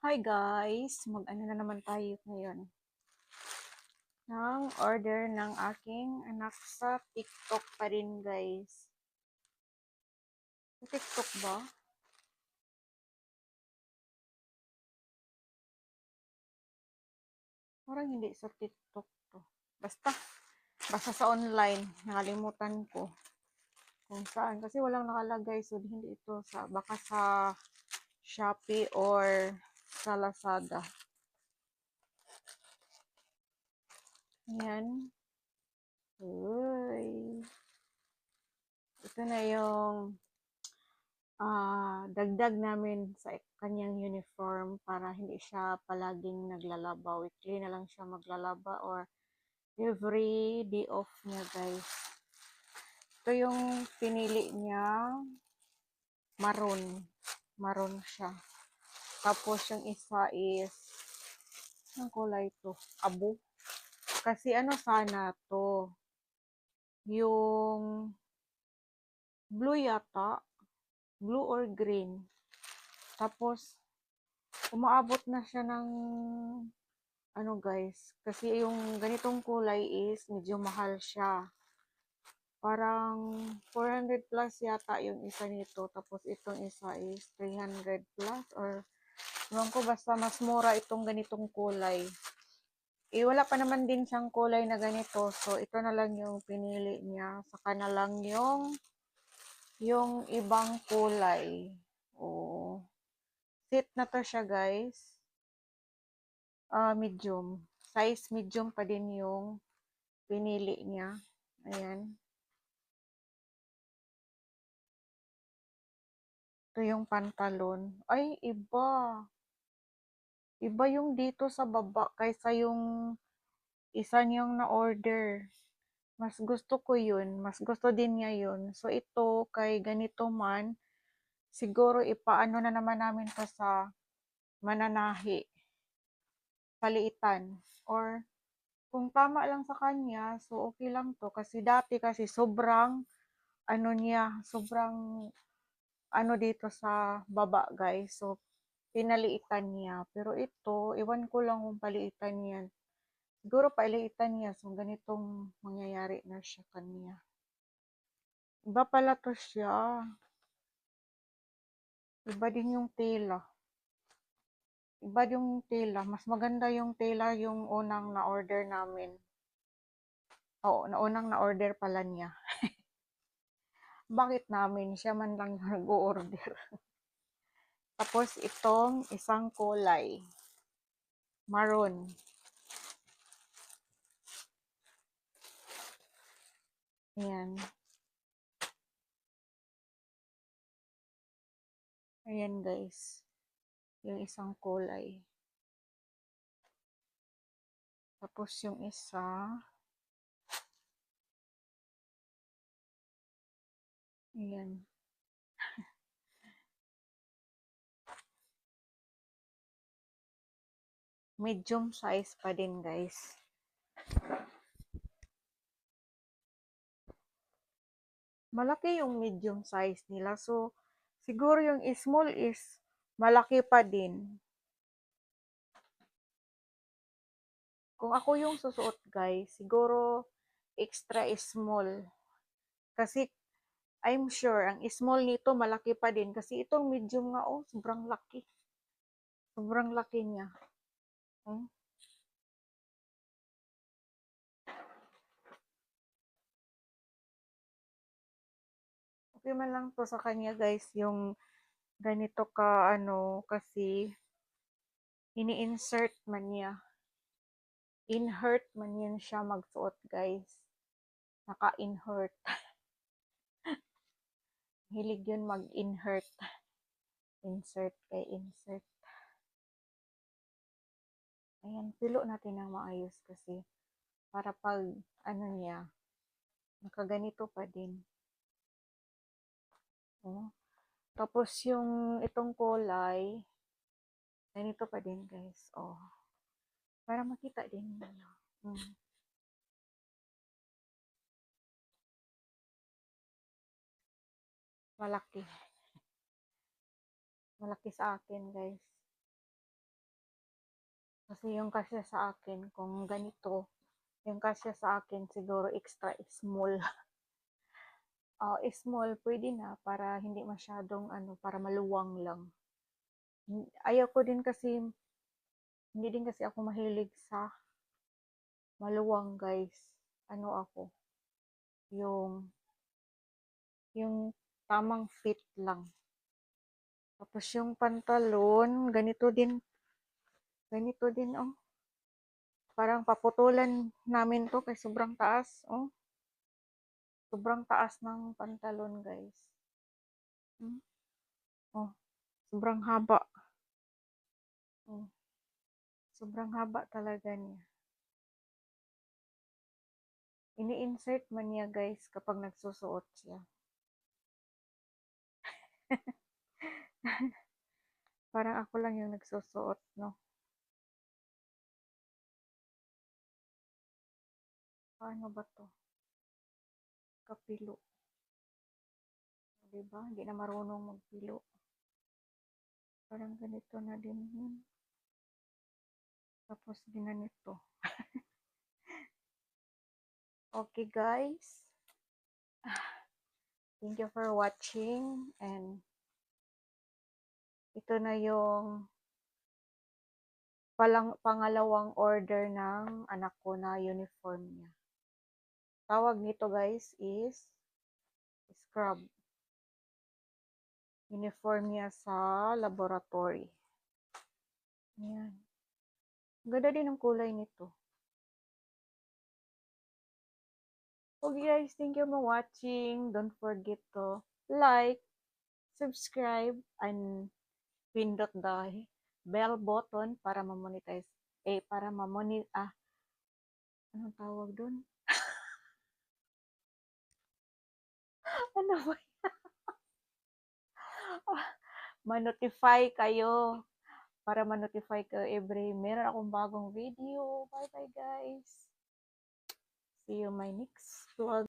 Hi guys! Mag-ano na naman tayo ngayon ng order ng aking anak sa TikTok pa rin guys. Sa TikTok ba? Parang hindi sa TikTok to. Basta sa online. Nakalimutan ko kung saan. Kasi walang nakalagay. So hindi ito baka sa Shopee or sa Lazada. Ayan. Uy. Ito na yung dagdag namin sa kanyang uniform para hindi siya palaging naglalaba. Weekly na lang siya maglalaba or every day off niya guys. Ito yung pinili niya, maroon. Maroon siya. Tapos yung isa is, ang kulay to? Abo. Kasi ano sana to? Yung blue yata. Blue or green. Tapos, umaabot na siya ng ano guys, kasi yung ganitong kulay is medyo mahal siya. Parang 400 plus yata yung isa nito. Tapos itong isa is 300 plus or ewan ko, basta mas mura itong ganitong kulay. Wala pa naman din siyang kulay na ganito. So ito na lang yung pinili niya. Saka na lang yung ibang kulay. Oh. Sit na to siya guys. Medium. Size medium pa din yung pinili niya. Ayan. Ito yung pantalon. Ay, iba. Iba yung dito sa baba kaysa yung isa niyang na-order. Mas gusto ko yun. Mas gusto din niya yun. So, ito, kay ganito man, siguro ipaano na naman namin pa sa mananahi. Paliitan. Or, kung tama lang sa kanya, so okay lang to. Kasi dati kasi sobrang, ano niya, sobrang, ano dito sa baba guys. So, pinaliitan niya. Pero ito, iwan ko lang kung paliitan niya. Siguro paliitan niya. So, ganitong mangyayari na siya kanya. Iba pala to siya. Iba din yung tela. Iba yung tela. Mas maganda yung tela yung unang na-order namin. Oo, unang na-order pala niya. Bakit namin? Siya man lang nag-order. Tapos itong isang kulay. Maroon. Ayan. Ayan guys. Yung isang kulay. Tapos yung isa. Ayan. Medium size pa din guys. Malaki yung medium size nila. So, siguro yung small is malaki pa din. Kung ako yung susuot guys, siguro extra small. Kasi I'm sure ang small nito malaki pa din. Kasi itong medium nga, oh, sobrang laki. Sobrang laki niya. Hmm? Okay man lang to sa kanya guys, yung ganito ka ano, kasi ini-insert man niya. In-hurt man yan siya magsuot guys. Naka-in-hurt. Hilig yun mag-in-hurt. Insert kay insert. Ayan, pilo natin ng maayos kasi para pag ano niya, nakaganito pa din. Oh. Tapos yung itong kulay, ganito pa din guys. Oh. Para makita din niyo. Hmm. Malaki. Malaki sa akin guys. Kasi yung kasya sa akin, kung ganito, yung kasya sa akin siguro extra small. Small, pwede na para hindi masyadong ano, para maluwang lang. Ayaw ko din kasi, hindi din kasi ako mahilig sa maluwang guys. Ano ako, yung, yung tamang fit lang. Tapos yung pantalon, ganito din oh. Parang paputulan namin to kay sobrang taas oh. Sobrang taas ng pantalon guys. Hmm? Oh, sobrang haba. Oh, sobrang haba talaga niya. Ini-insert man niya guys kapag nagsusuot siya. Parang ako lang yung nagsusuot, no? Paano ba to? Kapilo. Diba? Hindi na marunong magpilo. Parang ganito na din yun. Tapos ginanito. Okay guys. Thank you for watching. And ito na yung pangalawang order ng anak ko na uniform niya. Tawag nito guys is scrub. Uniform niya sa laboratory. Ayan. Ganda din ang kulay nito. Okay guys, thank you for watching. Don't forget to like, subscribe, and pindot the bell button para ma-monetize. Para anong tawag dun? Ano ba? Ma-notify kayo. Para ma-notify kayo meron akong bagong video. Bye bye guys. See you my next vlog.